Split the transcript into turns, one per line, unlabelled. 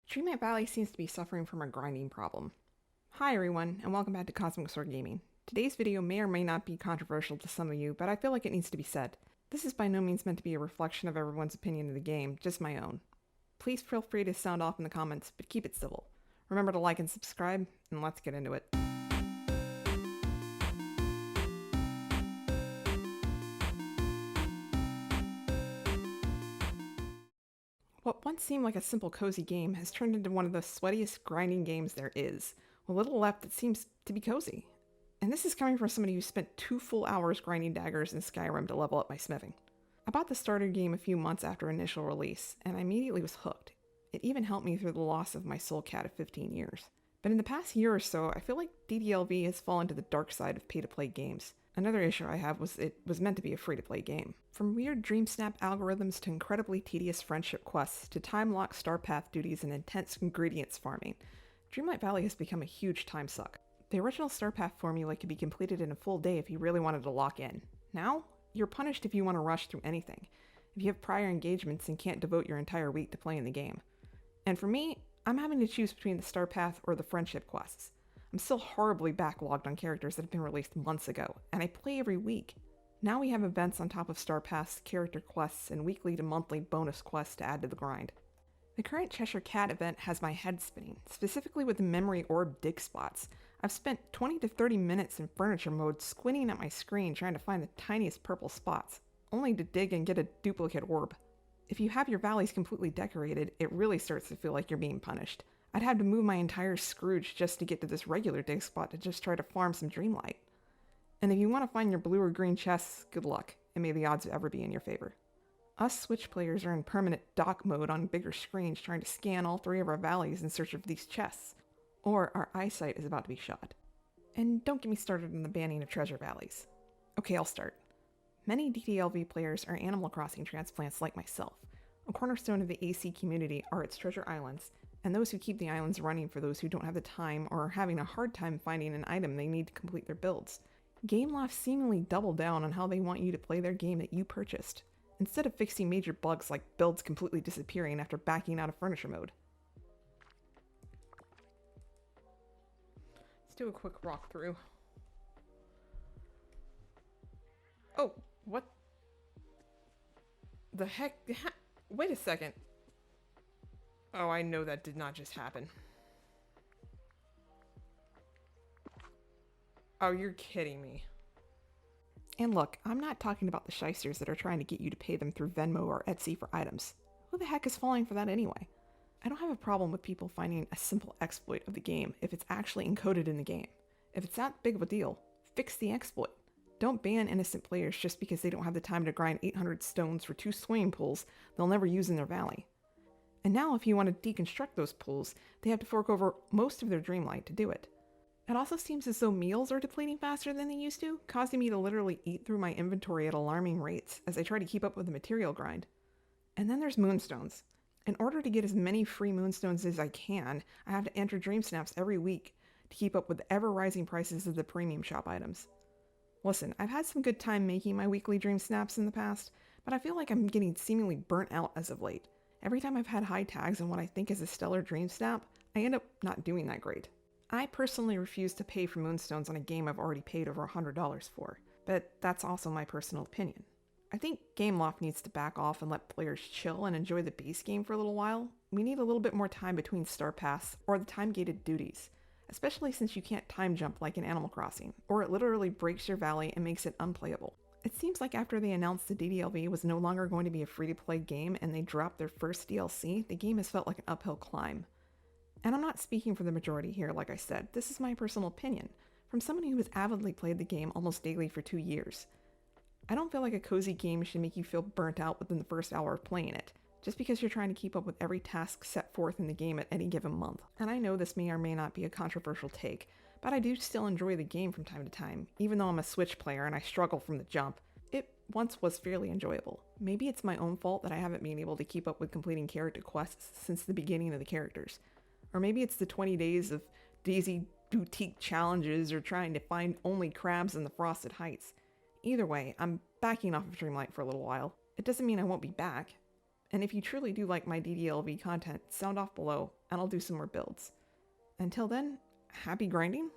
Dreamlight Valley seems to be suffering from a grinding problem. Hi everyone, and welcome back to Cosmic Sword Gaming. Today's video may or may not be controversial to some of you, but I feel like it needs to be said. This is by no means meant to be a reflection of everyone's opinion of the game, just my own. Please feel free to sound off in the comments, but keep it civil. Remember to like and subscribe, and let's get into it. What once seemed like a simple cozy game has turned into one of the sweatiest grinding games there is, with little left that seems to be cozy. And this is coming from somebody who spent 2 full hours grinding daggers in Skyrim to level up my smithing. I bought the starter game a few months after initial release, and I immediately was hooked. It even helped me through the loss of my soul cat of 15 years. But in the past year or so, I feel like DDLV has fallen to the dark side of pay-to-play games. Another issue I have was it was meant to be a free-to-play game. From weird dream snap algorithms to incredibly tedious friendship quests to time-locked star path duties and intense ingredients farming, Dreamlight Valley has become a huge time suck. The original star path formula could be completed in a full day if you really wanted to lock in. Now, you're punished if you want to rush through anything, if you have prior engagements and can't devote your entire week to playing the game. And for me, I'm having to choose between the star path or the friendship quests. I'm still horribly backlogged on characters that have been released months ago, and I play every week. Now we have events on top of star paths, character quests, and weekly to monthly bonus quests to add to the grind. The current Cheshire Cat event has my head spinning, specifically with the memory orb dig spots. I've spent 20 to 30 minutes in furniture mode squinting at my screen trying to find the tiniest purple spots, only to dig and get a duplicate orb. If you have your valleys completely decorated, it really starts to feel like you're being punished. I'd have to move my entire Scrooge just to get to this regular dig spot to just try to farm some Dreamlight. And if you want to find your blue or green chests, good luck, and may the odds ever be in your favor. Us Switch players are in permanent dock mode on bigger screens trying to scan all 3 of our valleys in search of these chests, or our eyesight is about to be shot. And don't get me started on the banning of treasure valleys. Okay, I'll start. Many DDLV players are Animal Crossing transplants like myself. A cornerstone of the AC community are its treasure islands, and those who keep the islands running for those who don't have the time or are having a hard time finding an item they need to complete their builds. Gameloft seemingly double down on how they want you to play their game that you purchased, instead of fixing major bugs like builds completely disappearing after backing out of furniture mode. Let's do a quick walkthrough. Oh, what the heck? Wait a second. Oh, I know that did not just happen. Oh, you're kidding me. And look, I'm not talking about the shysters that are trying to get you to pay them through Venmo or Etsy for items. Who the heck is falling for that anyway? I don't have a problem with people finding a simple exploit of the game if it's actually encoded in the game. If it's that big of a deal, fix the exploit. Don't ban innocent players just because they don't have the time to grind 800 stones for 2 swimming pools they'll never use in their valley. And now if you want to deconstruct those pools, they have to fork over most of their Dreamlight to do it. It also seems as though meals are depleting faster than they used to, causing me to literally eat through my inventory at alarming rates as I try to keep up with the material grind. And then there's moonstones. In order to get as many free moonstones as I can, I have to enter dream snaps every week to keep up with the ever-rising prices of the premium shop items. Listen, I've had some good time making my weekly dream snaps in the past, but I feel like I'm getting seemingly burnt out as of late. Every time I've had high tags on what I think is a stellar dream snap, I end up not doing that great. I personally refuse to pay for moonstones on a game I've already paid over $100 for, but that's also my personal opinion. I think Gameloft needs to back off and let players chill and enjoy the base game for a little while. We need a little bit more time between star paths or the time-gated duties, especially since you can't time jump like in Animal Crossing, or it literally breaks your valley and makes it unplayable. It seems like after they announced the DDLV was no longer going to be a free-to-play game and they dropped their first DLC, the game has felt like an uphill climb. And I'm not speaking for the majority here, like I said, this is my personal opinion, from somebody who has avidly played the game almost daily for 2 years. I don't feel like a cozy game should make you feel burnt out within the first hour of playing it, just because you're trying to keep up with every task set forth in the game at any given month. And I know this may or may not be a controversial take, but I do still enjoy the game from time to time, even though I'm a Switch player and I struggle from the jump. It once was fairly enjoyable. Maybe it's my own fault that I haven't been able to keep up with completing character quests since the beginning of the characters. Or maybe it's the 20 days of Daisy boutique challenges or trying to find only crabs in the Frosted Heights. Either way, I'm backing off of Dreamlight for a little while. It doesn't mean I won't be back. And if you truly do like my DDLV content, sound off below. and I'll do some more builds. Until then, happy grinding.